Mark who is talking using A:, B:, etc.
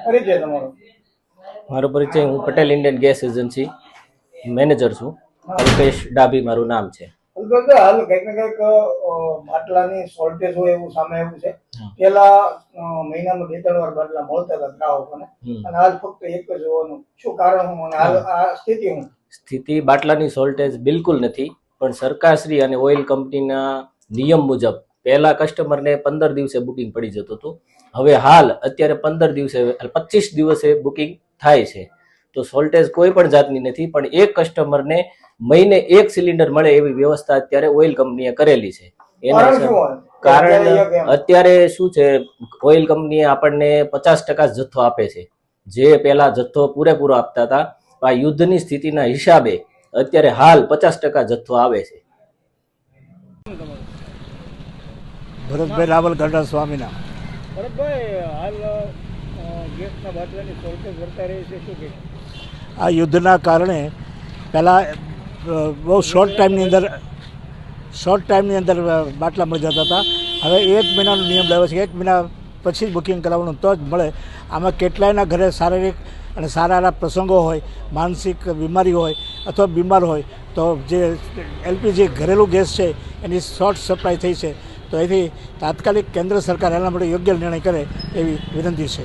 A: પરિચય તમારો?
B: મારો પરિચય, હું Patel Indian gas agency manager છું. અલ્પેશ ડાભી મારું નામ છે.
A: અલ્પેશભાઈ, હાલ કંઈક ને કંઈક બાટલાની શોર્ટેજ હોય એવું સામે આવ્યું છે. પેલા મહિનામાં 2-3 વાર બાટલા મળતા હતા ગ્રાહકોને, અને હાલ ફક્ત એક જ હોવાનું શું કારણ? હું અને હાલ આ સ્થિતિ હું
B: સ્થિતિ બાટલાની શોર્ટેજ બિલકુલ નથી, પણ સરકારશ્રી અને ઓઇલ કંપનીના નિયમ મુજબ પહેલા કસ્ટમરને 15 દિવસે બુકિંગ પડી જતું હતું. હવે હાલ અત્યારે 15 દિવસે 25 દિવસે બુકિંગ થાય છે. તો શોર્ટેજ કોઈ પણ જાતની નથી, પણ એક કસ્ટમરને મહિને 1 સિલિન્ડર મળે એવી વ્યવસ્થા અત્યારે ઓઇલ કંપનીએ કરેલી છે. એના કારણ અત્યારે શું છે, ઓઇલ કંપનીએ આપણને 50% જથ્થો આપે છે, જે પહેલા જથ્થો પૂરેપૂરો આપતા હતા. આ યુદ્ધની સ્થિતિના હિસાબે અત્યારે હાલ 50% જથ્થો આવે છે.
C: ભરતભાઈ રાવલ ગઢડા સ્વામીના.
A: ભરતભાઈ, હાલ ગેસના બાટલાની શોર્ટેજ વર્તાઈ રહી છે, શું કે?
C: આ યુદ્ધના કારણે પહેલાં બહુ શોર્ટ ટાઈમની અંદર બાટલા મળી જતા હતા. હવે 1 મહિનાનો નિયમ લાવ્યો છે, 1 મહિના પછી જ બુકિંગ કરાવવાનું તો જ મળે. આમાં કેટલાયના ઘરે શારીરિક અને સારા પ્રસંગો હોય, માનસિક બીમારી હોય અથવા બીમાર હોય, તો જે એલપીજી ઘરેલું ગેસ છે એની શોર્ટ સપ્લાય થઈ છે. તો એથી તાત્કાલિક કેન્દ્ર સરકાર એના માટે યોગ્ય નિર્ણય કરે એવી વિનંતી છે.